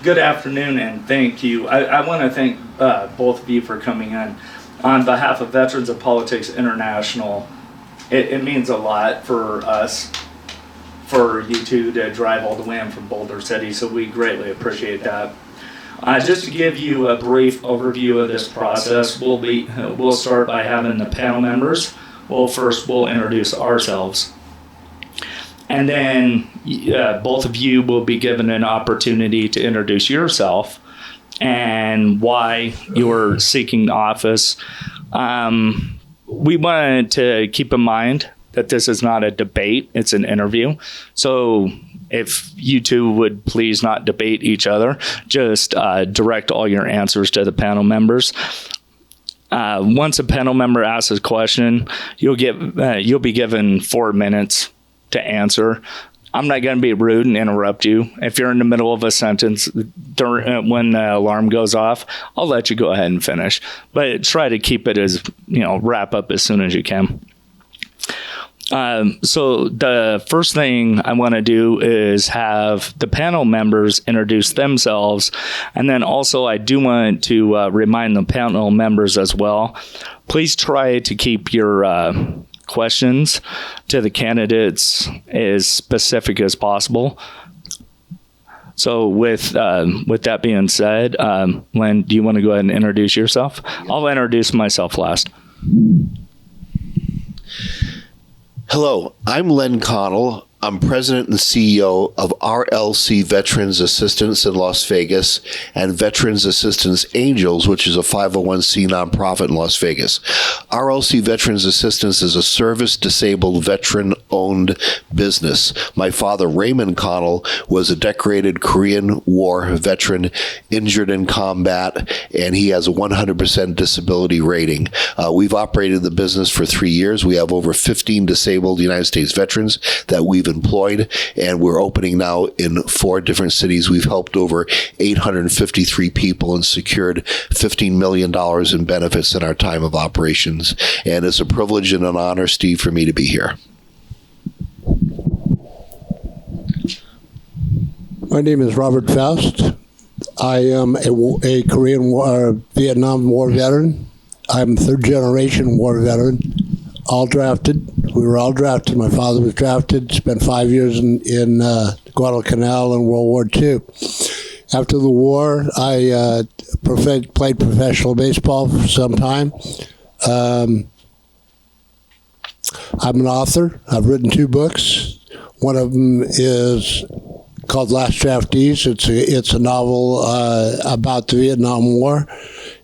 Good afternoon, and thank you. I want to thank both of you for coming in. On behalf of Veterans of Politics International, it means a lot for us, for you two to drive all the way in from Boulder City, so we greatly appreciate that. Just to give you a brief overview of this process, we'll start by having the panel members. We'll introduce ourselves. And then both of you will be given an opportunity to introduce yourself and why you're seeking office. We wanted to keep in mind that this is not a debate, it's an interview. So if you two would please not debate each other, just direct all your answers to the panel members. Once a panel member asks a question, you'll be given 4 minutes to answer. I'm not going to be rude and interrupt you. If you're in the middle of a sentence when the alarm goes off, I'll let you go ahead and finish. But try to keep it as, wrap up as soon as you can. So the first thing I want to do is have the panel members introduce themselves. And then also I do want to remind the panel members as well, please try to keep your questions to the candidates as specific as possible. So with that being said, Len, do you want to go ahead and introduce yourself? I'll introduce myself last. Hello, I'm Len Connell. I'm president and CEO of RLC Veterans Assistance in Las Vegas and Veterans Assistance Angels, which is a 501c nonprofit in Las Vegas. RLC Veterans Assistance is a service-disabled veteran-owned business. My father, Raymond Connell, was a decorated Korean War veteran injured in combat, and he has a 100% disability rating. We've operated the business for 3 years. We have over 15 disabled United States veterans that we've employed, and we're opening now in 4 different cities. We've helped over 853 people and secured $15 million in benefits in our time of operations. And it's a privilege and an honor, Steve, for me to be here. My name is Robert Faust. I am a Korean War, Vietnam War veteran. I'm 3rd generation war veteran. All drafted. We were all drafted. My father was drafted, spent 5 years in Guadalcanal in World War II. After the war, I played professional baseball for some time. I'm an author. I've written 2 books. One of them is called Last Draftees. It's a novel about the Vietnam War,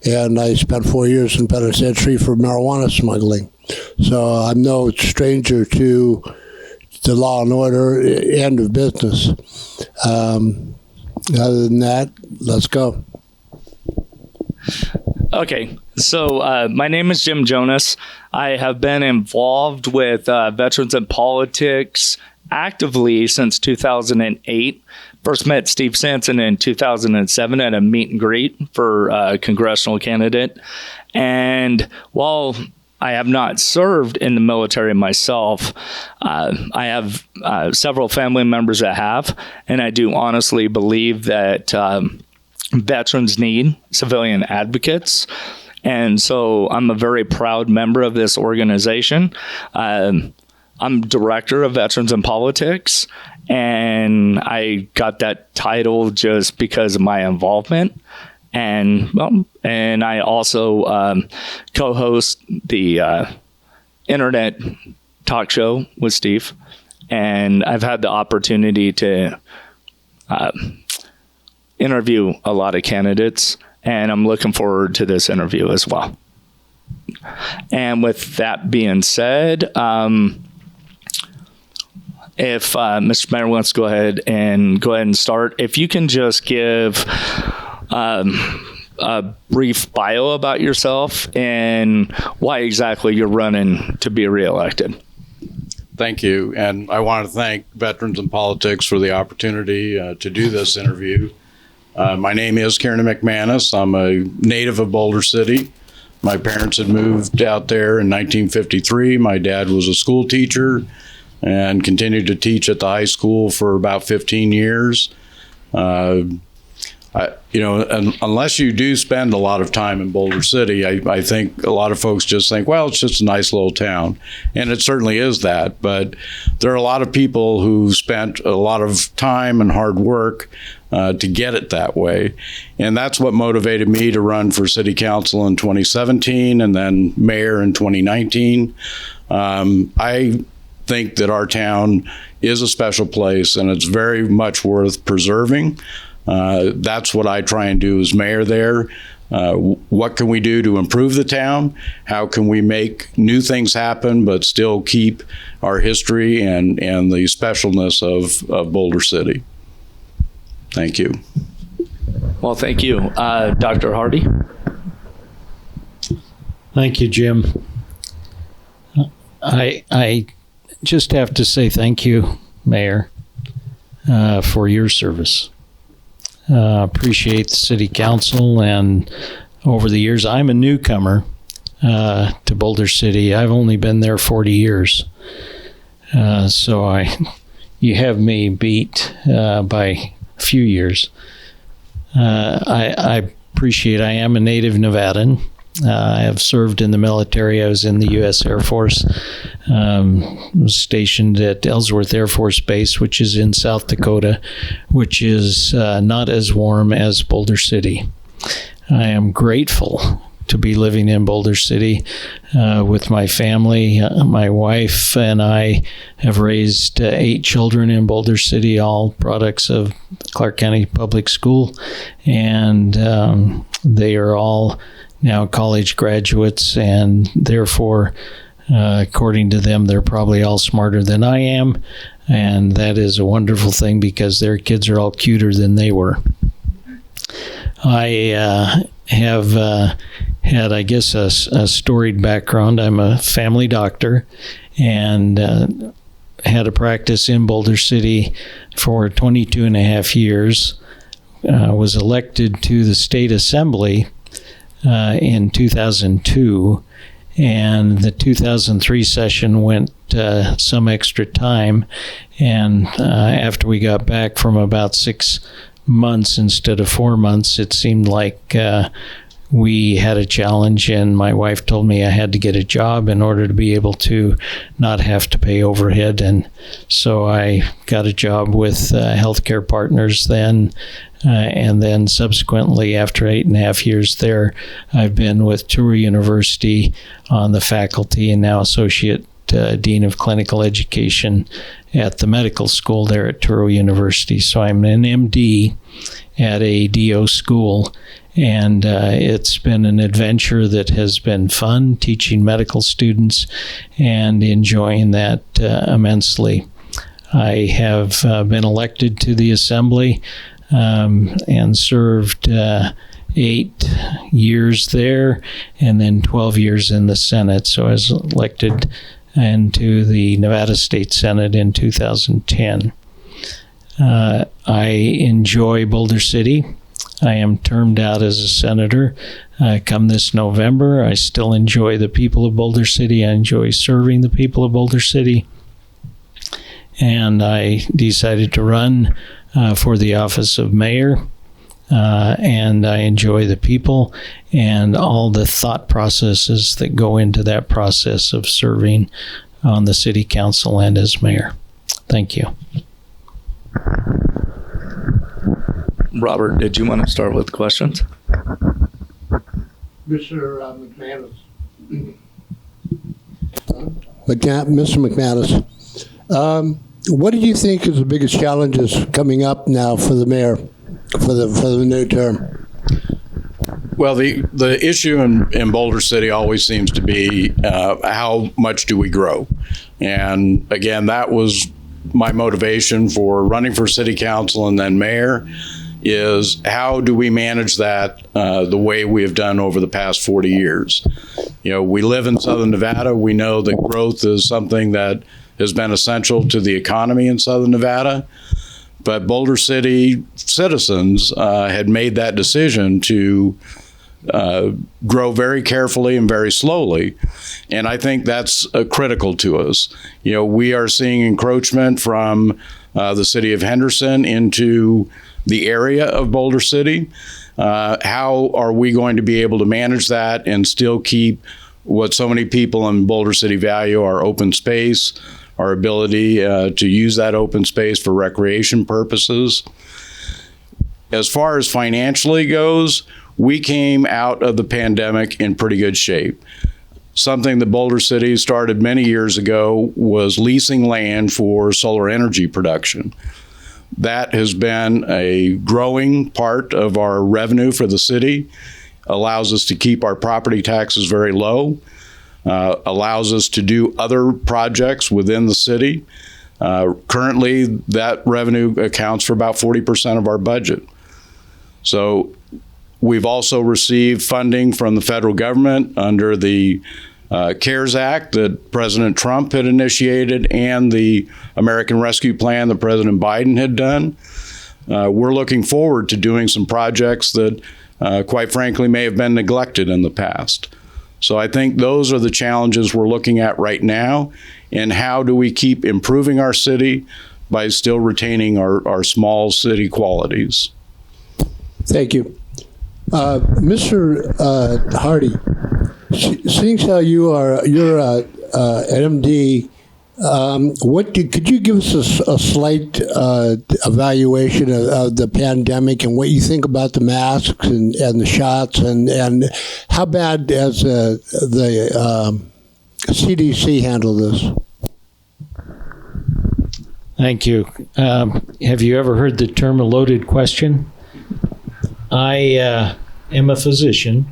and I spent 4 years in penitentiary for marijuana smuggling. So I'm no stranger to the law and order end of business. Other than that, let's go. Okay, so my name is Jim Jonas. I have been involved with Veterans in Politics actively since 2008. First met Steve Sanson in 2007 at a meet and greet for a congressional candidate. And while I have not served in the military myself, I have several family members that have, and I do honestly believe that veterans need civilian advocates. And so I'm a very proud member of this organization. I'm director of Veterans in Politics, and I got that title just because of my involvement. And I also co-host the internet talk show with Steve, and I've had the opportunity to interview a lot of candidates, and I'm looking forward to this interview as well. And with that being said, if Mr. Mayor wants to go ahead and start, if you can just give a brief bio about yourself and why exactly you're running to be reelected. Thank you. And I want to thank Veterans in Politics for the opportunity to do this interview. My name is Kiernan McManus. I'm a native of Boulder City. My parents had moved out there in 1953. My dad was a school teacher and continued to teach at the high school for about 15 years. unless you do spend a lot of time in Boulder City, I think a lot of folks just think, well, it's just a nice little town. And it certainly is that. But there are a lot of people who spent a lot of time and hard work to get it that way. And that's what motivated me to run for city council in 2017 and then mayor in 2019. I think that our town is a special place and it's very much worth preserving. That's what I try and do as mayor there. What can we do to improve the town? How can we make new things happen but still keep our history and the specialness of Boulder City? Thank you. Well, thank you. Dr. Hardy? Thank you, Jim. I just have to say thank you, Mayor, for your service. Appreciate the city council, and over the years, I'm a newcomer to Boulder City. I've only been there 40 years. So you have me beat by a few years. I appreciate, I am a native Nevadan. I have served in the military. I was in the U.S. Air Force, was stationed at Ellsworth Air Force Base, which is in South Dakota, which is not as warm as Boulder City. I am grateful to be living in Boulder City with my family. My wife and I have raised 8 children in Boulder City, all products of Clark County Public School, and they are all now college graduates, and therefore, according to them, they're probably all smarter than I am, and that is a wonderful thing because their kids are all cuter than they were. I have had, I guess, a storied background. I'm a family doctor and had a practice in Boulder City for 22 and a half years. Was elected to the state assembly in 2002, and the 2003 session went some extra time, and after we got back from about 6 months instead of 4 months, it seemed like we had a challenge, and my wife told me I had to get a job in order to be able to not have to pay overhead, and so I got a job with Healthcare Partners then. And then subsequently, after 8.5 years there, I've been with Touro University on the faculty and now Associate Dean of Clinical Education at the medical school there at Touro University. So I'm an MD at a DO school, and it's been an adventure that has been fun, teaching medical students and enjoying that immensely. I have been elected to the Assembly and served 8 years there and then 12 years in the Senate. So I was elected into the Nevada State Senate in 2010. I enjoy Boulder City. I am termed out as a senator come this November. I still enjoy the people of Boulder City. I enjoy serving the people of Boulder City. And I decided to run for the office of mayor, and I enjoy the people and all the thought processes that go into that process of serving on the city council and as mayor. Thank you. Robert, did you want to start with questions? Mr. McManus. What do you think is the biggest challenges coming up now for the mayor for the new term? Well, the issue in Boulder City always seems to be how much do we grow? And again, that was my motivation for running for city council and then mayor, is how do we manage that the way we have done over the past 40 years? We live in Southern Nevada. We know that growth is something that has been essential to the economy in Southern Nevada. But Boulder City citizens had made that decision to grow very carefully and very slowly. And I think that's critical to us. We are seeing encroachment from the city of Henderson into the area of Boulder City. How are we going to be able to manage that and still keep what so many people in Boulder City value, our open space, our ability to use that open space for recreation purposes? As far as financially goes, we came out of the pandemic in pretty good shape. Something that Boulder City started many years ago was leasing land for solar energy production. That has been a growing part of our revenue for the city, allows us to keep our property taxes very low, allows us to do other projects within the city. Currently, that revenue accounts for about 40% of our budget. So we've also received funding from the federal government under the CARES Act that President Trump had initiated and the American Rescue Plan that President Biden had done. We're looking forward to doing some projects that, quite frankly, may have been neglected in the past. So I think those are the challenges we're looking at right now, and how do we keep improving our city by still retaining our small city qualities. Thank you. Mr. Hardy, seeing how you're an MD, could you give us a slight evaluation of the pandemic and what you think about the masks and the shots, and how bad has the CDC handled this? Thank you. Have you ever heard the term a loaded question? I am a physician.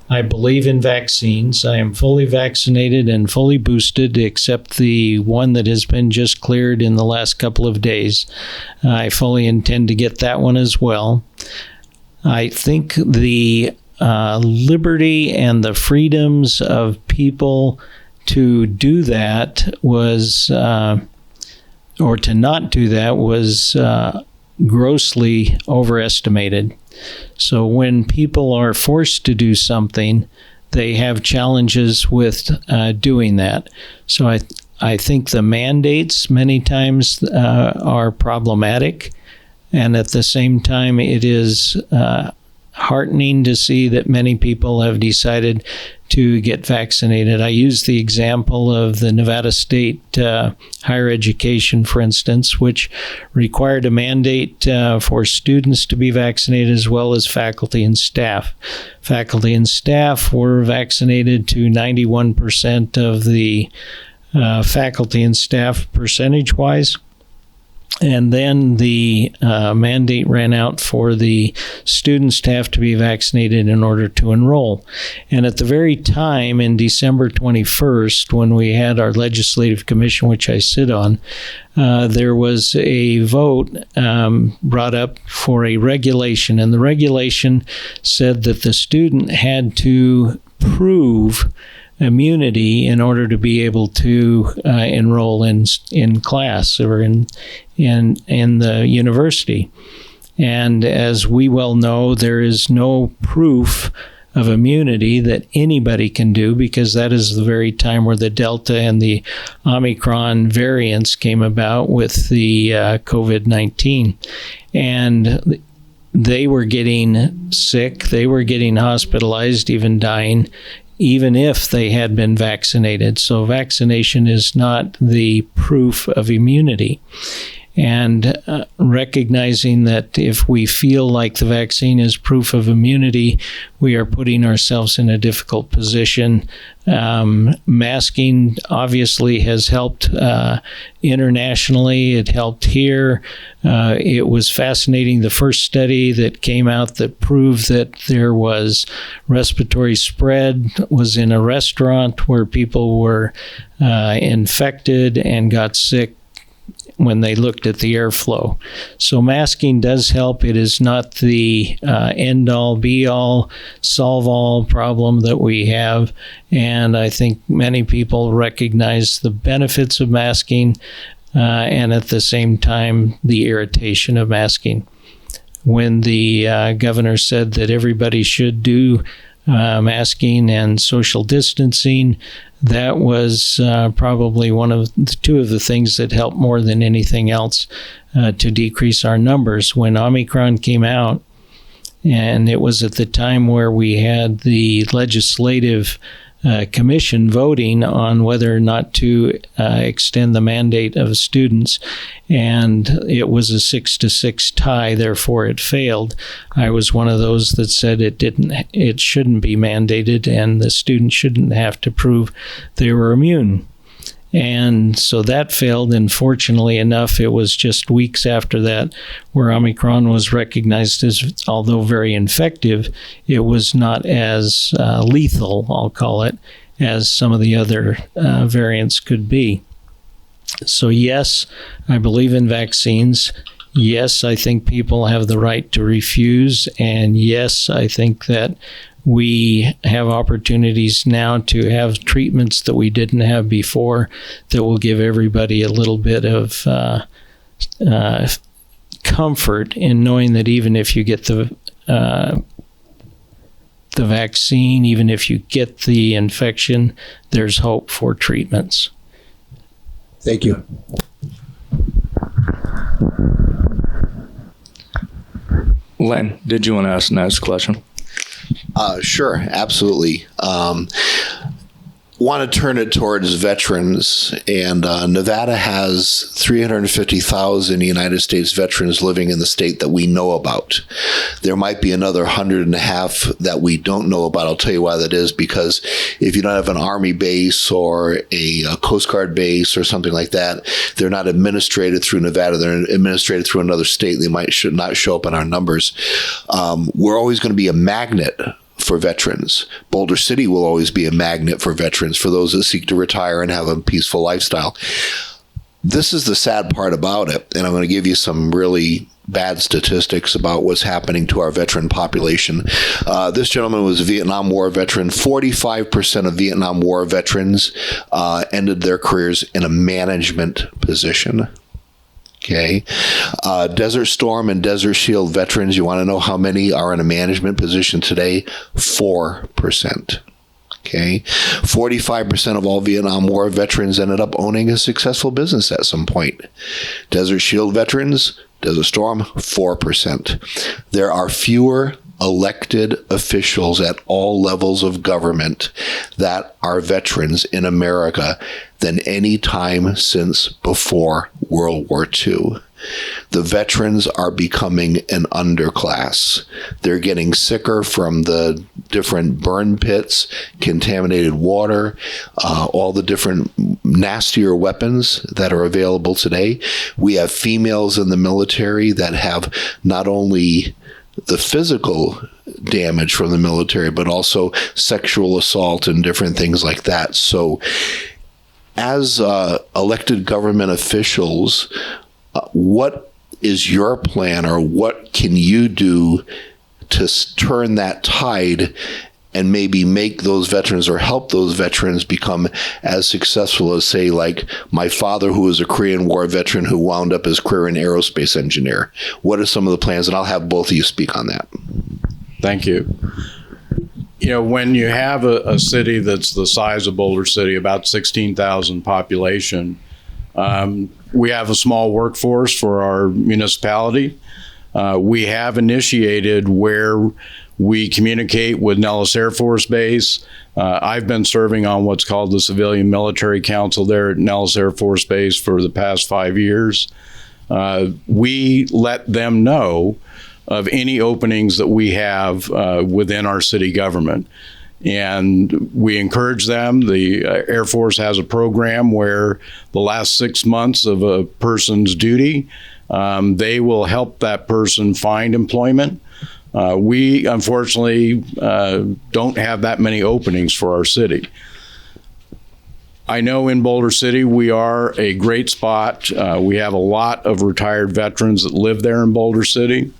I believe in vaccines. I am fully vaccinated and fully boosted, except the one that has been just cleared in the last couple of days. I fully intend to get that one as well. I think the liberty and the freedoms of people to do that was, or to not do that was grossly overestimated. So when people are forced to do something, they have challenges with doing that. So I think the mandates many times are problematic, and at the same time it is heartening to see that many people have decided to get vaccinated. I use the example of the Nevada State higher education, for instance, which required a mandate for students to be vaccinated as well as faculty and staff. Faculty and staff were vaccinated to 91% of the faculty and staff percentage-wise. And then the mandate ran out for the students to have to be vaccinated in order to enroll. And at the very time, in December 21st, when we had our legislative commission, which I sit on, there was a vote brought up for a regulation. And the regulation said that the student had to prove immunity in order to be able to enroll in class or in the university. And as we well know, there is no proof of immunity that anybody can do, because that is the very time where the Delta and the Omicron variants came about with the COVID-19. And they were getting sick, they were getting hospitalized, even dying, even if they had been vaccinated. So vaccination is not the proof of immunity. And recognizing that if we feel like the vaccine is proof of immunity, we are putting ourselves in a difficult position. Masking obviously has helped internationally. It helped here. It was fascinating, the first study that came out that proved that there was respiratory spread was in a restaurant where people were infected and got sick when they looked at the airflow. So masking does help. It is not the end-all, be-all, solve-all problem that we have. And I think many people recognize the benefits of masking and at the same time the irritation of masking. When the governor said that everybody should do masking and social distancing. That was probably two of the things that helped more than anything else to decrease our numbers. When Omicron came out, and it was at the time where we had the legislative commission voting on whether or not to extend the mandate of students, and it was a 6-6 tie, therefore it failed. I was one of those that said it shouldn't be mandated, and the students shouldn't have to prove they were immune. And so that failed, and fortunately enough, it was just weeks after that where Omicron was recognized as, although very infective, it was not as lethal, I'll call it, as some of the other variants could be. So yes, I believe in vaccines. Yes, I think people have the right to refuse. And yes, I think that we have opportunities now to have treatments that we didn't have before that will give everybody a little bit of comfort in knowing that even if you get the vaccine, even if you get the infection, there's hope for treatments. Thank you. Len, did you want to ask the next question? Sure, absolutely. Want to turn it towards veterans, and Nevada has 350,000 United States veterans living in the state that we know about. There might be another 150 that we don't know about. I'll tell you why that is, because if you don't have an Army base or a Coast Guard base or something like that, they're not administrated through Nevada. They're administrated through another state. They should not show up in our numbers. We're always going to be a magnet for veterans. Boulder City will always be a magnet for veterans, for those that seek to retire and have a peaceful lifestyle. This is the sad part about it, and I'm going to give you some really bad statistics about what's happening to our veteran population. This gentleman was a Vietnam War veteran. 45% of Vietnam War veterans ended their careers in a management position. Okay. Desert Storm and Desert Shield veterans, you want to know how many are in a management position today? 4%. Okay. 45% of all Vietnam War veterans ended up owning a successful business at some point. Desert Shield veterans, Desert Storm, 4%. There are fewer elected officials at all levels of government that are veterans in America than any time since before World War II. The veterans are becoming an underclass. They're getting sicker from the different burn pits, contaminated water, all the different nastier weapons that are available today. We have females in the military that have not only the physical damage from the military, but also sexual assault and different things like that. So as elected government officials, what is your plan, or what can you do to turn that tide and maybe make those veterans, or help those veterans become as successful as, say, like my father, who was a Korean War veteran who wound up his career in aerospace engineer? What are some of the plans? And I'll have both of you speak on that. Thank you. You know, when you have a city that's the size of Boulder City, about 16,000 population, we have a small workforce for our municipality. We have initiated where we communicate with Nellis Air Force Base. I've been serving on what's called the Civilian Military Council there at Nellis Air Force Base for the past 5 years. We let them know of any openings that we have within our city government. And we encourage them. The Air Force has a program where the last 6 months of a person's duty, they will help that person find employment. We, unfortunately, don't have that many openings for our city. I know in Boulder City, we are a great spot. We have a lot of retired veterans that live there in Boulder City.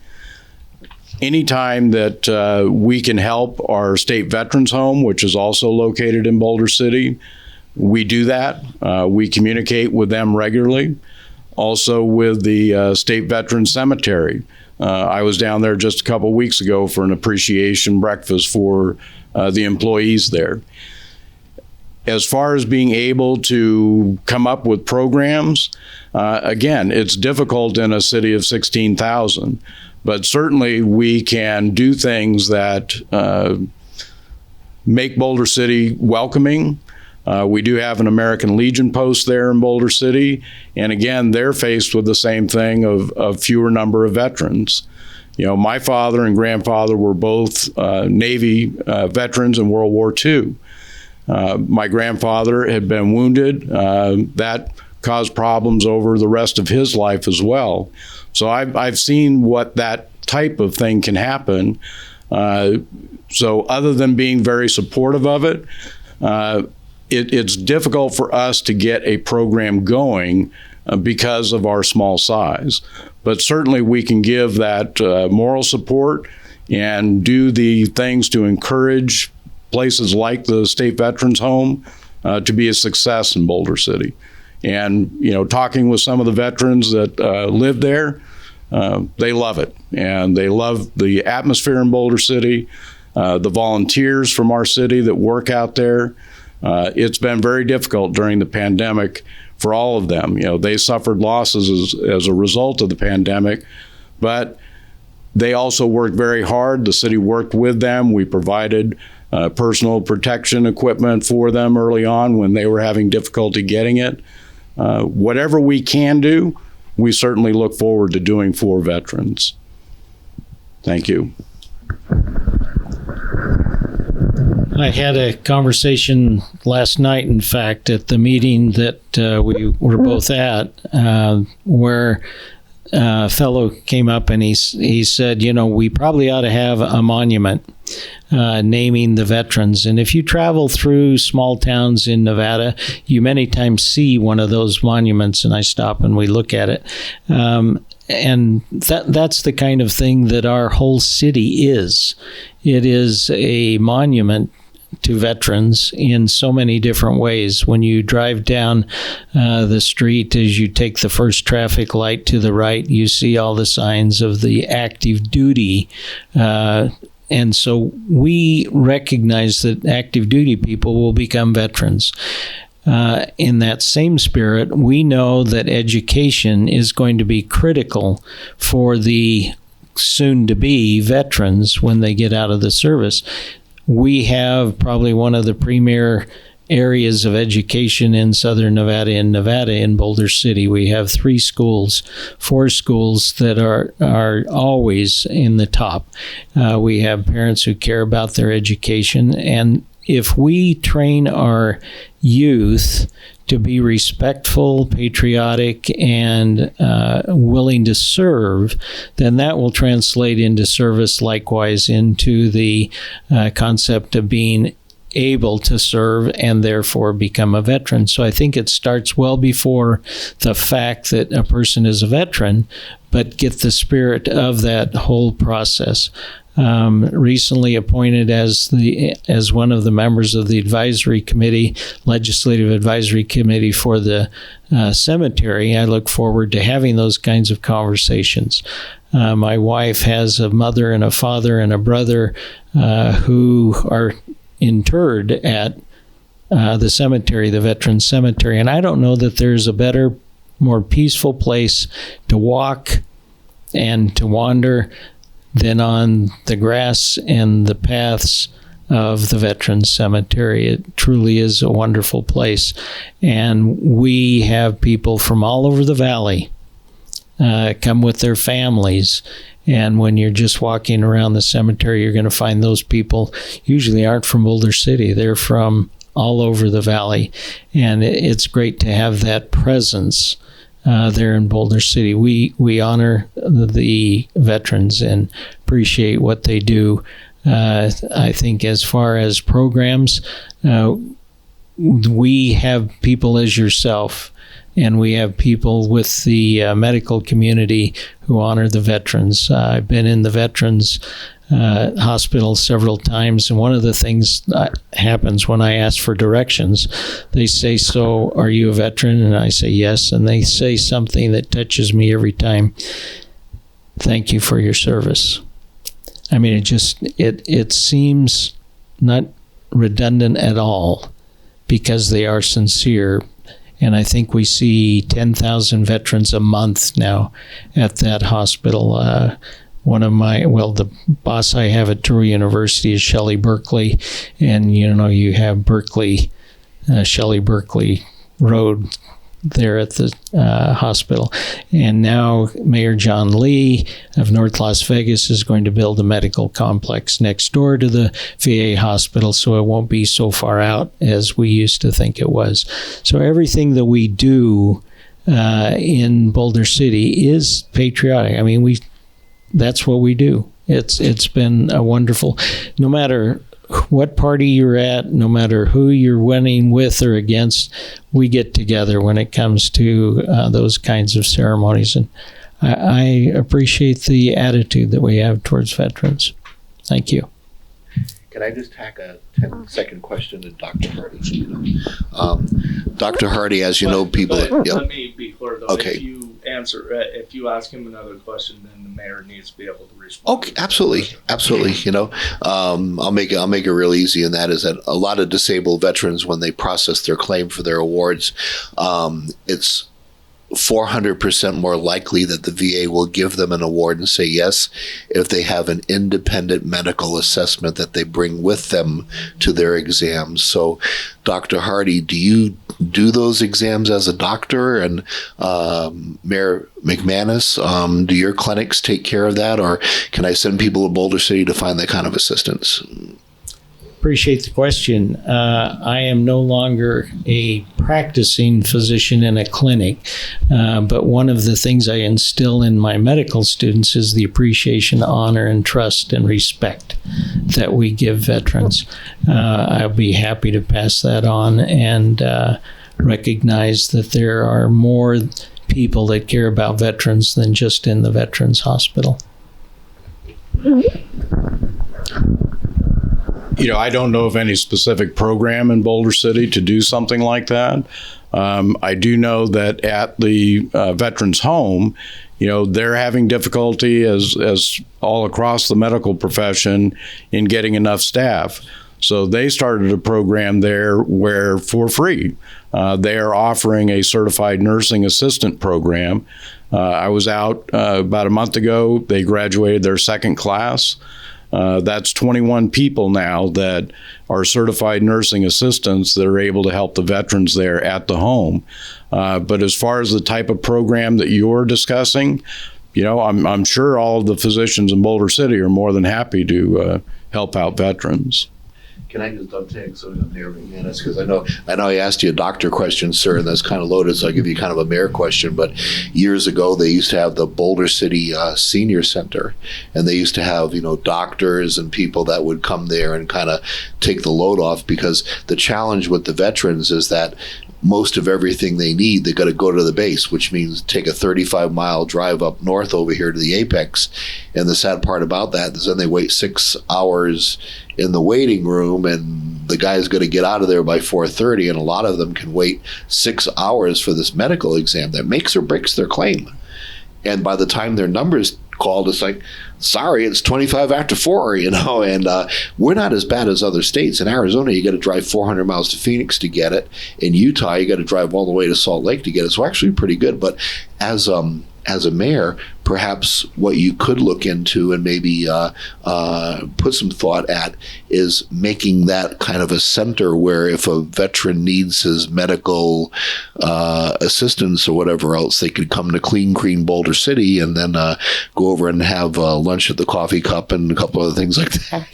Anytime that we can help our state veterans home, which is also located in Boulder City, we do that. We communicate with them regularly. Also with the state veterans cemetery. I was down there just a couple weeks ago for an appreciation breakfast for the employees there. As far as being able to come up with programs, again, it's difficult in a city of 16,000, but certainly we can do things that make Boulder City welcoming. We do have an American Legion post there in Boulder City, and again, they're faced with the same thing of fewer number of veterans. You know, my father and grandfather were both Navy veterans in World War II. My grandfather had been wounded. That caused problems over the rest of his life as well. So I've seen what that type of thing can happen. So other than being very supportive of it, it's difficult for us to get a program going because of our small size. But certainly we can give that moral support and do the things to encourage places like the State Veterans Home to be a success in Boulder City. And, you know, talking with some of the veterans that live there, they love it. And they love the atmosphere in Boulder City, the volunteers from our city that work out there. It's been very difficult during the pandemic for all of them. You know, they suffered losses as a result of the pandemic, but they also worked very hard. The city worked with them. We provided personal protection equipment for them early on when they were having difficulty getting it. Whatever we can do, we certainly look forward to doing for veterans. Thank you. I had a conversation last night, in fact, at the meeting that we were both at, where a fellow came up and he said, you know, we probably ought to have a monument naming the veterans. And if you travel through small towns in Nevada, you many times see one of those monuments, and I stop and we look at it. And that's the kind of thing that our whole city is. It is a monument to veterans in so many different ways. When you drive down the street, as you take the first traffic light to the right, you see all the signs of the active duty. And so we recognize that active duty people will become veterans. In that same spirit, we know that education is going to be critical for the soon-to-be veterans when they get out of the service. We have probably one of the premier areas of education in southern Nevada, in Boulder City. We have 4 schools that are always in the top. We have parents who care about their education, and if we train our youth to be respectful, patriotic, and willing to serve, then that will translate into service, likewise into the concept of being able to serve and therefore become a veteran. So I think it starts well before the fact that a person is a veteran, but get the spirit of that whole process. Recently appointed as one of the members of the legislative advisory committee for the cemetery. I look forward to having those kinds of conversations. My wife has a mother and a father and a brother who are interred at the cemetery, the Veterans Cemetery, and I don't know that there's a better, more peaceful place to walk and to wander than on the grass and the paths of the Veterans Cemetery. It truly is a wonderful place. And we have people from all over the valley come with their families. And when you're just walking around the cemetery, you're going to find those people usually aren't from Boulder City. They're from all over the valley. And it's great to have that presence there in Boulder City. We honor the veterans and appreciate what they do. I think as far as programs, we have people as yourself, and we have people with the medical community who honor the veterans. I've been in the veterans hospital several times, and one of the things that happens when I ask for directions, they say, "So are you a veteran?" And I say yes, and they say something that touches me every time. thank you for your service. I mean, it seems not redundant at all because they are sincere. And I think we see 10,000 veterans a month now at that hospital. The boss I have at Touro University is Shelley Berkeley. And, you have Berkeley, Shelley Berkeley Road there at the hospital. And now Mayor John Lee of North Las Vegas is going to build a medical complex next door to the VA hospital, so it won't be so far out as we used to think it was. So everything that we do in Boulder City is patriotic. I mean, that's what we do. It's been a wonderful, no matter what party you're at, no matter who you're winning with or against, we get together when it comes to those kinds of ceremonies. And I appreciate the attitude that we have towards veterans. Thank you. Can I just tack a 10-second question to Dr. Hardy? Dr. Hardy, as you know, people... Let me be clear, though. Okay. If you ask him another question, then the mayor needs to be able to respond. Okay, absolutely. I'll make it real easy, and that is that a lot of disabled veterans, when they process their claim for their awards, it's 400% more likely that the VA will give them an award and say yes if they have an independent medical assessment that they bring with them to their exams. So, Dr. Hardy, do you do those exams as a doctor? And Mayor McManus, do your clinics take care of that? Or can I send people to Boulder City to find that kind of assistance? Appreciate the question. I am no longer a practicing physician in a clinic, but one of the things I instill in my medical students is the appreciation, honor, and trust and respect that we give veterans. I'll be happy to pass that on and recognize that there are more people that care about veterans than just in the Veterans Hospital. I don't know of any specific program in Boulder City to do something like that. I do know that at the Veterans Home, they're having difficulty as all across the medical profession in getting enough staff. So they started a program there where, for free, they are offering a certified nursing assistant program. I was out about a month ago. They graduated their second class. That's 21 people now that are certified nursing assistants that are able to help the veterans there at the home. But as far as the type of program that you're discussing, I'm sure all of the physicians in Boulder City are more than happy to help out veterans. Can I just dovetail something on Mayor McManus? Because I know I asked you a doctor question, sir, and that's kind of loaded, so I'll give you kind of a mayor question. But years ago, they used to have the Boulder City Senior Center, and they used to have, doctors and people that would come there and kind of take the load off, because the challenge with the veterans is that most of everything they need, they got to go to the base, which means take a 35-mile drive up north over here to the Apex. And the sad part about that is then they wait 6 hours in the waiting room, and the guy's going to get out of there by 4:30, and a lot of them can wait 6 hours for this medical exam that makes or breaks their claim. And by the time their number's called, it's like, sorry, it's 25 after 4, and we're not as bad as other states. In Arizona, you got to drive 400 miles to Phoenix to get it. In Utah, you got to drive all the way to Salt Lake to get it. So actually pretty good. But as a mayor, perhaps what you could look into and maybe put some thought at is making that kind of a center where if a veteran needs his medical assistance or whatever else, they could come to Clean Green Boulder City and then go over and have lunch at the Coffee Cup and a couple other things like that,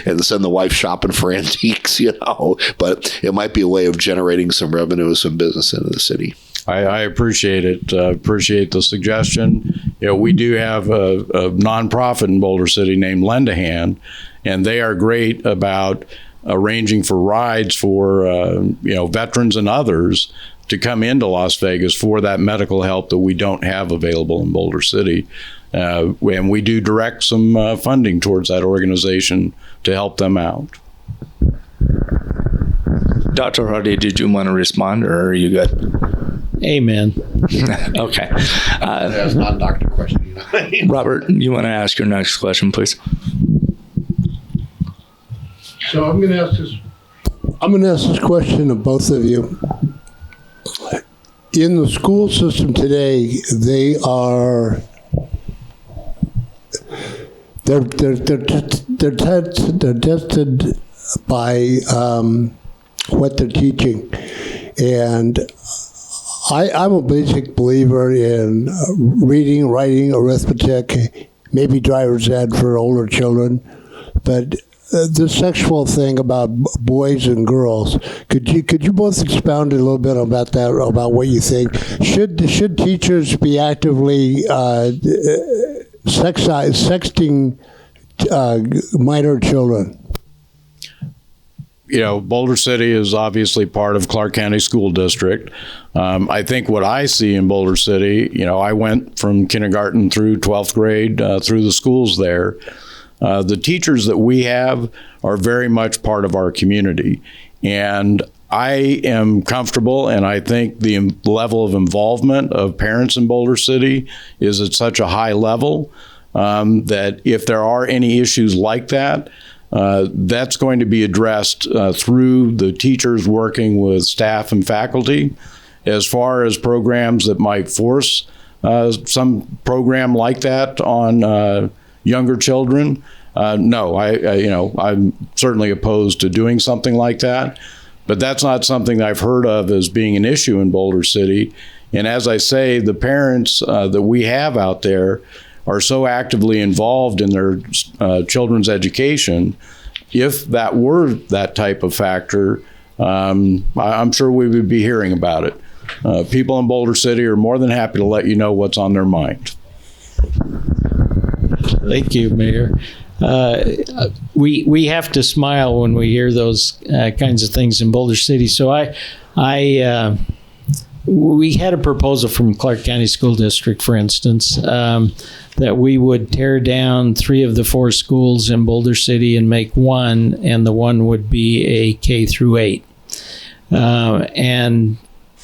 and send the wife shopping for antiques, But it might be a way of generating some revenue, some business into the city. I appreciate it. Appreciate the suggestion. We do have a nonprofit in Boulder City named Lend a Hand, and they are great about arranging for rides for veterans and others to come into Las Vegas for that medical help that we don't have available in Boulder City. And we do direct some funding towards that organization to help them out. Dr. Hardy, did you want to respond, or are you good? Amen. Okay. That's not a doctor question. Robert, you want to ask your next question, please? So I'm going to ask this question of both of you. In the school system today, they're tested by what they're teaching, and I'm a basic believer in reading, writing, arithmetic, maybe driver's ed for older children, but the sexual thing about boys and girls, could you both expound a little bit about that, about what you think? Should teachers be actively sexting minor children? Boulder City is obviously part of Clark County School District. I think what I see in Boulder City, I went from kindergarten through 12th grade through the schools there. The teachers that we have are very much part of our community. And I am comfortable, and I think the level of involvement of parents in Boulder City is at such a high level that if there are any issues like that, that's going to be addressed through the teachers working with staff and faculty. As far as programs that might force some program like that on younger children, no, I'm certainly opposed to doing something like that, but that's not something I've heard of as being an issue in Boulder City. And as I say, the parents that we have out there are so actively involved in their children's education. If that were that type of factor, I'm sure we would be hearing about it. People in Boulder City are more than happy to let you know what's on their mind. Thank you, Mayor. We have to smile when we hear those kinds of things in Boulder City. So we had a proposal from Clark County School District, for instance, that we would tear down 3 of the 4 schools in Boulder City and make one, and the one would be a K through 8. And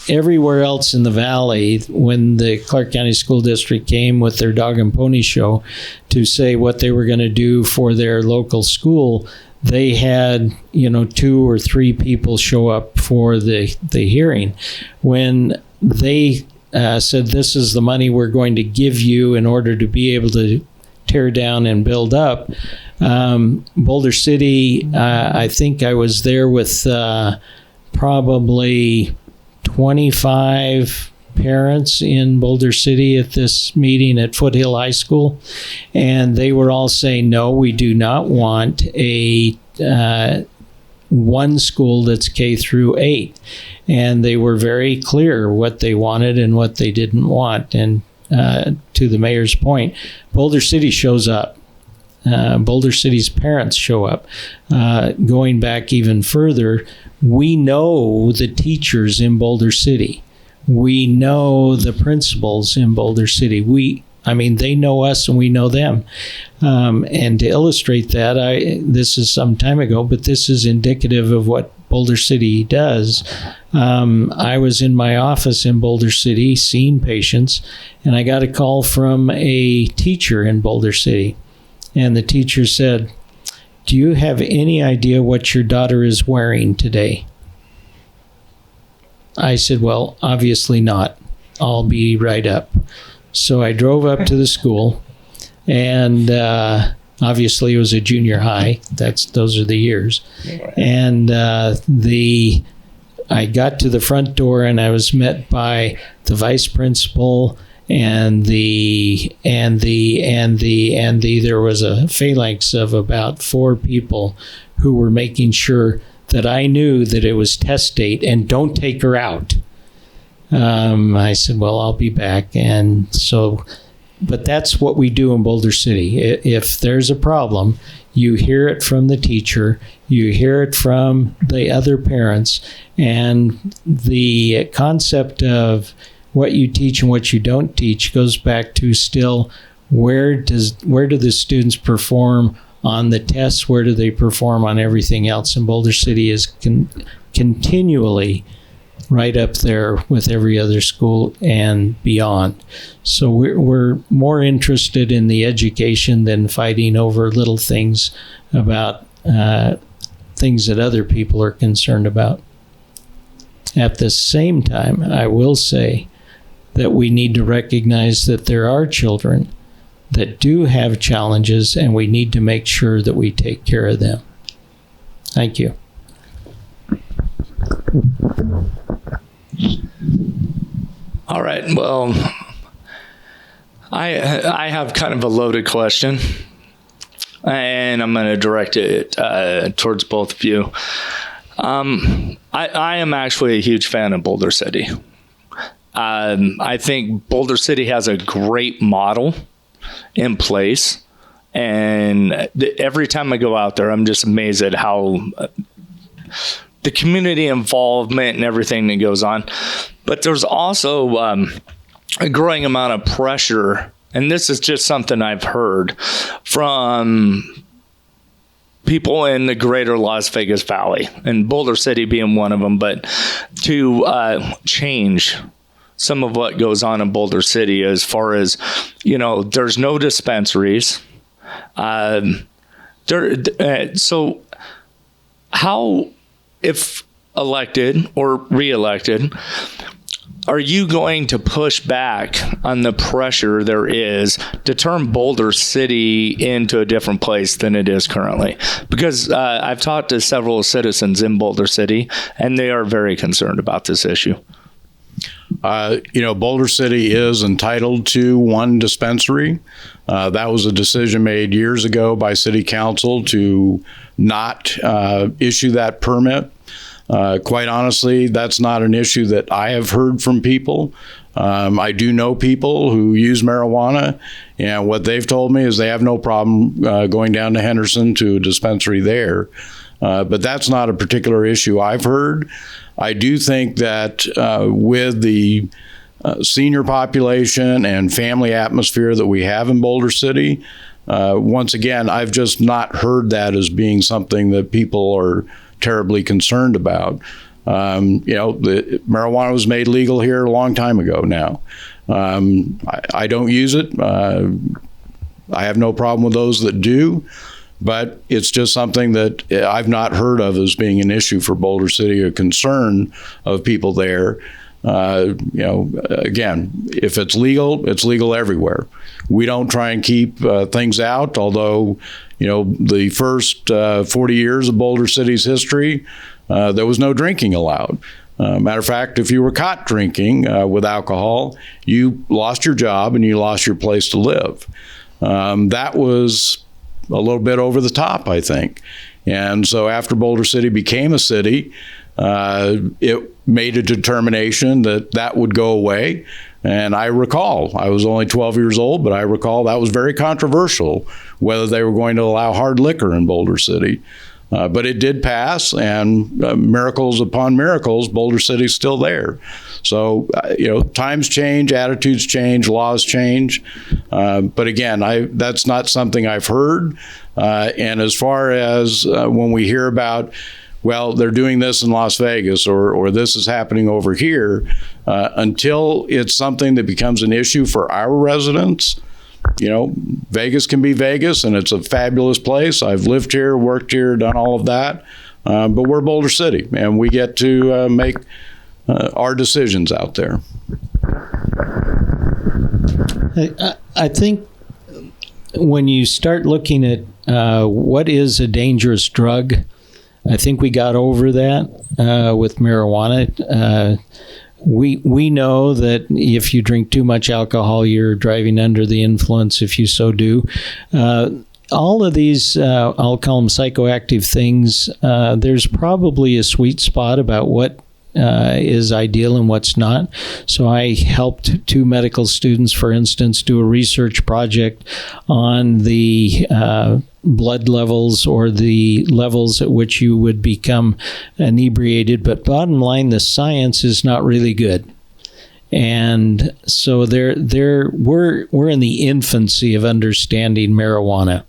everywhere else in the valley, when the Clark County School District came with their dog and pony show to say what they were going to do for their local school, they had 2 or 3 people show up for the hearing. When they said, this is the money we're going to give you in order to be able to tear down and build up, Boulder City, I think I was there with probably 25 parents in Boulder City at this meeting at Foothill High School, and they were all saying, no, we do not want a one school that's K through 8. And they were very clear what they wanted and what they didn't want. And to the mayor's point, Boulder City shows up. Boulder City's parents show up. Going back even further, we know the teachers in Boulder City. We know the principals in Boulder City. They know us and we know them. And to illustrate that, this is some time ago, but this is indicative of what Boulder City does. I was in my office in Boulder City seeing patients, and I got a call from a teacher in Boulder City. And the teacher said, do you have any idea what your daughter is wearing today? I said, well, obviously not. I'll be right up. So I drove up to the school, and obviously it was a junior high. Those are the years. And I got to the front door, and I was met by the vice principal and there was a phalanx of about 4 people who were making sure that I knew that it was test date and don't take her out. I said, well, I'll be back. And so, but that's what we do in Boulder City. If there's a problem, you hear it from the teacher, you hear it from the other parents, and the concept of what you teach and what you don't teach goes back to still where do the students perform on the tests, where do they perform on everything else? And Boulder City is continually right up there with every other school and beyond. So we're more interested in the education than fighting over little things about things that other people are concerned about. At the same time, I will say that we need to recognize that there are children that do have challenges, and we need to make sure that we take care of them. Thank you. All right. Well, I have kind of a loaded question, and I'm going to direct it towards both of you. I am actually a huge fan of Boulder City. I think Boulder City has a great model in place, and every time I go out there, I'm just amazed at how the community involvement and everything that goes on. But there's also a growing amount of pressure, and this is just something I've heard from people in the greater Las Vegas Valley, and Boulder City being one of them, but to change some of what goes on in Boulder City as far as, there's no dispensaries. So how, if elected or re-elected, are you going to push back on the pressure there is to turn Boulder City into a different place than it is currently? Because I've talked to several citizens in Boulder City, and they are very concerned about this issue. Boulder City is entitled to one dispensary. That was a decision made years ago by City Council to not issue that permit. Quite honestly, that's not an issue that I have heard from people. I do know people who use marijuana, and what they've told me is they have no problem going down to Henderson to a dispensary there. But that's not a particular issue I've heard. I do think that with the senior population and family atmosphere that we have in Boulder City, once again, I've just not heard that as being something that people are terribly concerned about. The marijuana was made legal here a long time ago now. I don't use it. I have no problem with those that do, but it's just something that I've not heard of as being an issue for Boulder City, a concern of people there. Again, if it's legal everywhere. We don't try and keep things out, although, the first 40 years of Boulder City's history, there was no drinking allowed. Matter of fact, if you were caught drinking with alcohol, you lost your job and you lost your place to live. That was a little bit over the top, I think. And so after Boulder City became a city, it made a determination that would go away. And I recall, I was only 12 years old, but I recall that was very controversial, whether they were going to allow hard liquor in Boulder City. But it did pass, and miracles upon miracles, Boulder City's still there. So, times change, attitudes change, laws change. But again, that's not something I've heard. And as far as when we hear about, well, they're doing this in Las Vegas or this is happening over here, until it's something that becomes an issue for our residents, Vegas can be Vegas, and it's a fabulous place. I've lived here, worked here, done all of that. But we're Boulder City, and we get to make our decisions out there. I think when you start looking at what is a dangerous drug, I think we got over that with marijuana. We know that if you drink too much alcohol, you're driving under the influence if you so do. All of these, I'll call them psychoactive things, there's probably a sweet spot about what is ideal and what's not. So I helped 2 medical students, for instance, do a research project on the blood levels or the levels at which you would become inebriated. But bottom line, the science is not really good. And so we're in the infancy of understanding marijuana.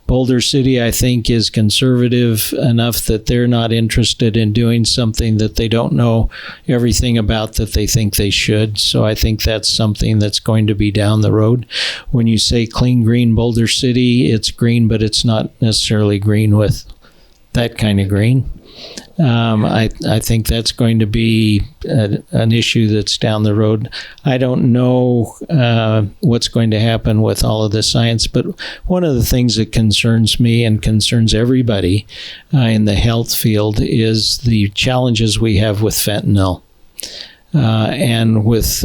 Boulder City, I think, is conservative enough that they're not interested in doing something that they don't know everything about that they think they should. So I think that's something that's going to be down the road. When you say clean green Boulder City, it's green, but it's not necessarily green with that kind of green. I think that's going to be an issue that's down the road. I don't know what's going to happen with all of the science, but one of the things that concerns me and concerns everybody in the health field is the challenges we have with fentanyl. And with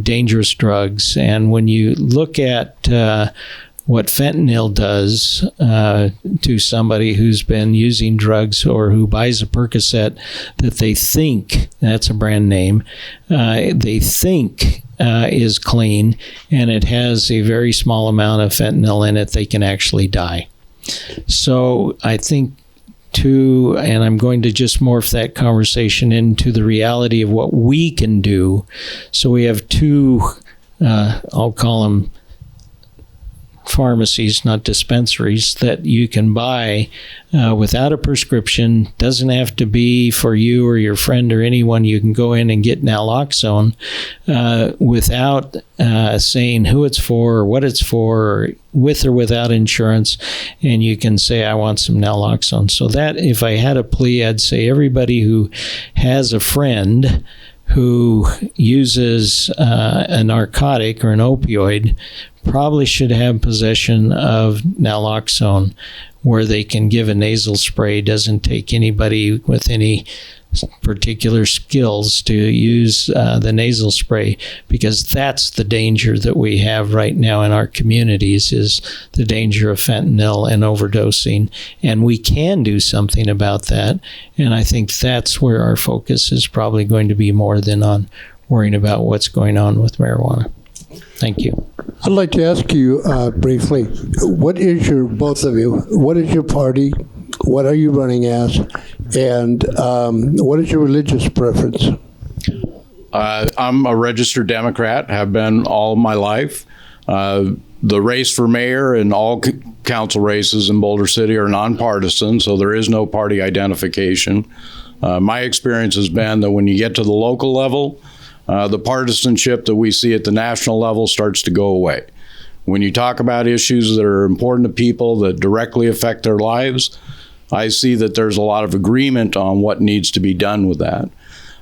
dangerous drugs. And when you look at what fentanyl does to somebody who's been using drugs or who buys a Percocet that they think, that's a brand name, they think is clean, and it has a very small amount of fentanyl in it, they can actually die. So I think and I'm going to just morph that conversation into the reality of what we can do. So we have two, I'll call them pharmacies, not dispensaries, that you can buy without a prescription. Doesn't have to be for you or your friend or anyone. You can go in and get naloxone without saying who it's for or what it's for, or with or without insurance, and you can say, I want some naloxone. So that, if I had a plea, I'd say everybody who has a friend who uses a narcotic or an opioid probably should have possession of naloxone, where they can give a nasal spray. Doesn't take anybody with any particular skills to use the nasal spray, because that's the danger that we have right now in our communities, is the danger of fentanyl and overdosing. And we can do something about that. And I think that's where our focus is probably going to be, more than on worrying about what's going on with marijuana. Thank you. I'd like to ask you briefly, what is both of you, what is your party? What are you running as? And what is your religious preference? I'm a registered Democrat, have been all my life. The race for mayor and all council races in Boulder City are nonpartisan, so there is no party identification. My experience has been that when you get to the local level, the partisanship that we see at the national level starts to go away. When you talk about issues that are important to people, that directly affect their lives, I see that there's a lot of agreement on what needs to be done with that.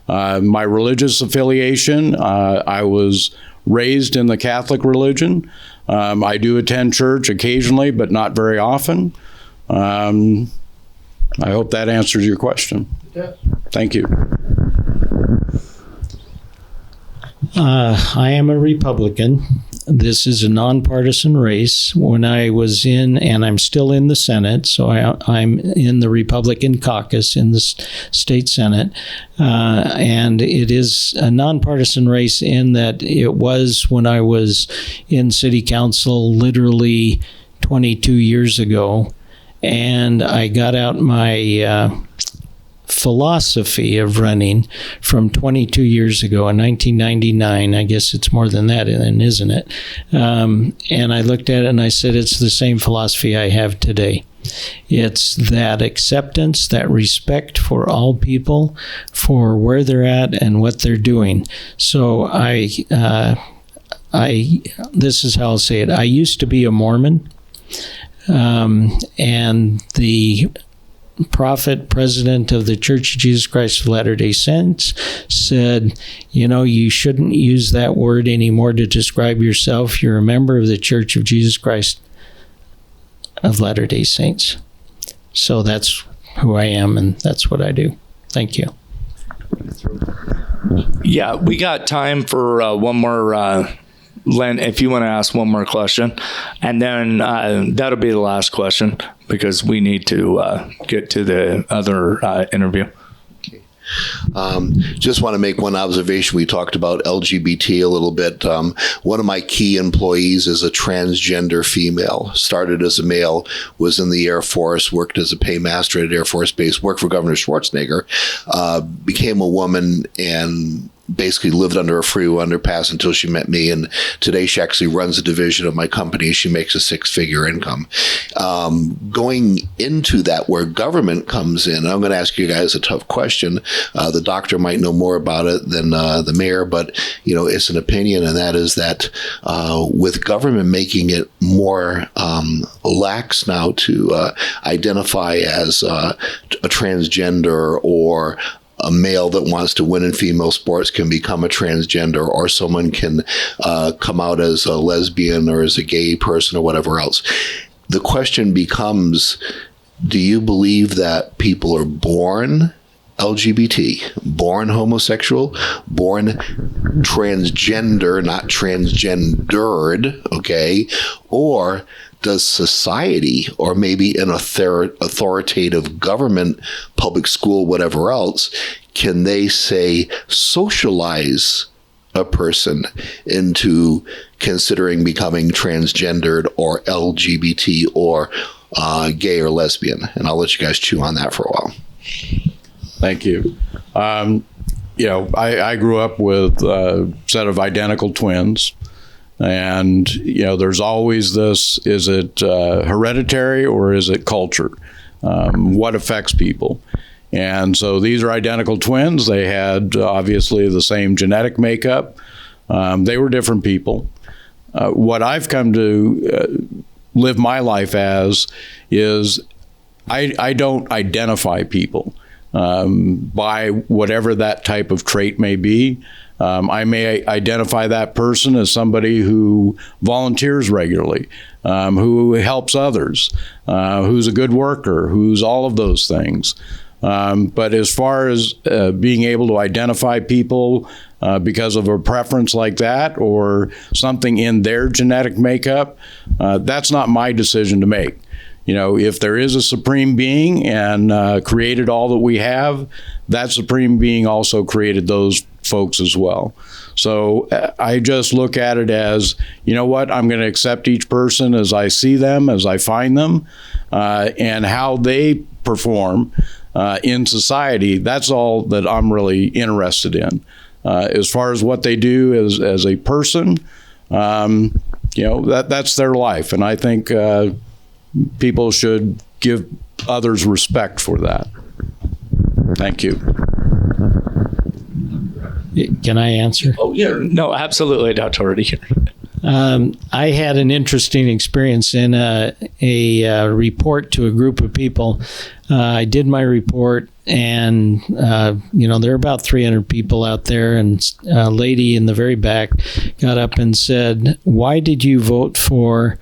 My religious affiliation, I was raised in the Catholic religion. I do attend church occasionally, but not very often. I hope that answers your question. Yes. Thank you. I am a Republican. This is a nonpartisan race. When I was in, and I'm still in the Senate, so I'm in the Republican caucus in the state Senate, and it is a nonpartisan race in that it was when I was in city council literally 22 years ago, and I got out my philosophy of running from 22 years ago in 1999. I guess it's more than that, isn't it? And I looked at it and I said, it's the same philosophy I have today. It's that acceptance, that respect for all people, for where they're at and what they're doing. So this is how I'll say it. I used to be a Mormon, and the president of the Church of Jesus Christ of Latter-day Saints said, you shouldn't use that word anymore to describe yourself. You're a member of the Church of Jesus Christ of Latter-day Saints. So that's who I am, and that's what I do. Thank you. Yeah, we got time for one more, Len, if you want to ask one more question, and then that'll be the last question, because we need to get to the other interview. Just want to make one observation. We talked about LGBT a little bit. One of my key employees is a transgender female. Started as a male, was in the Air Force, worked as a paymaster at Air Force Base, worked for Governor Schwarzenegger, became a woman, and basically lived under a freeway underpass until she met me. And today she actually runs a division of my company. She makes a six-figure income. Going into that, where government comes in, I'm going to ask you guys a tough question. The doctor might know more about it than the mayor, but it's an opinion, and that is that with government making it more lax now to identify as a transgender, or a male that wants to win in female sports can become a transgender, or someone can come out as a lesbian or as a gay person or whatever else. The question becomes, do you believe that people are born LGBT, born homosexual, born transgender, not transgendered, okay? Or does society, or maybe an authoritative government, public school, whatever else, can they say socialize a person into considering becoming transgendered or LGBT or gay or lesbian? And I'll let you guys chew on that for a while. Thank you. I grew up with a set of identical twins. And, there's always this, is it hereditary or is it culture? What affects people? And so these are identical twins. They had obviously the same genetic makeup. They were different people. What I've come to live my life as is I don't identify people by whatever that type of trait may be. I may identify that person as somebody who volunteers regularly, who helps others, who's a good worker, who's all of those things. But as far as being able to identify people because of a preference like that or something in their genetic makeup, that's not my decision to make. If there is a supreme being and created all that we have, that supreme being also created those folks as well. So I just look at it as, I'm going to accept each person as I see them, as I find them, and how they perform in society. That's all that I'm really interested in. As far as what they do as a person, that's their life. And I think people should give others respect for that. Thank you. Can I answer? Oh, yeah. No, absolutely, Dr. Hardy. I had an interesting experience in a report to a group of people. I did my report, and there are about 300 people out there, and a lady in the very back got up and said, "Why did you vote for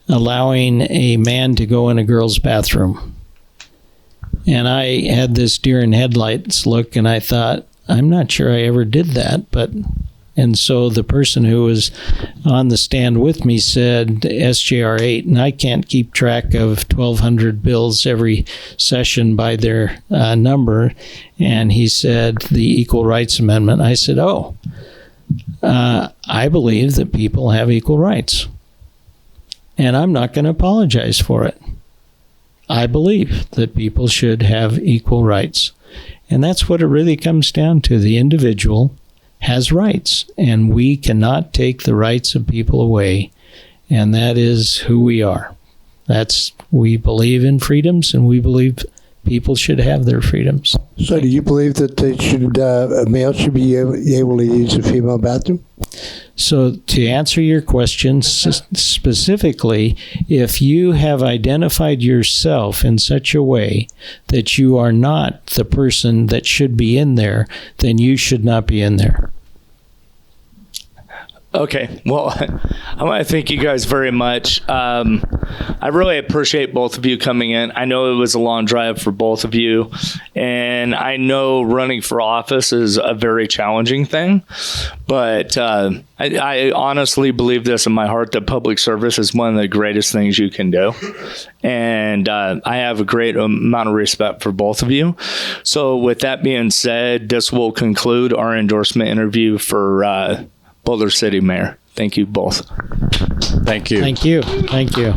allowing a man to go in a girl's bathroom?" And I had this deer in headlights look, and I thought, I'm not sure I ever did that, and so the person who was on the stand with me said SJR 8, and I can't keep track of 1,200 bills every session by their number, and he said the Equal Rights Amendment. I said, I believe that people have equal rights, and I'm not going to apologize for it. I believe that people should have equal rights. And that's what it really comes down to. The individual has rights, and we cannot take the rights of people away. And that is who we are. We believe in freedoms, and we believe people should have their freedoms. So do you believe that a male should be able to use a female bathroom? So to answer your question specifically, if you have identified yourself in such a way that you are not the person that should be in there, then you should not be in there. Okay, well, I want to thank you guys very much. I really appreciate both of you coming in. I know it was a long drive for both of you, and I know running for office is a very challenging thing, but I honestly believe this in my heart that public service is one of the greatest things you can do, and I have a great amount of respect for both of you. So with that being said, this will conclude our endorsement interview for Boulder City Mayor. Thank you both. Thank you. Thank you. Thank you.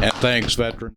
And thanks, veteran.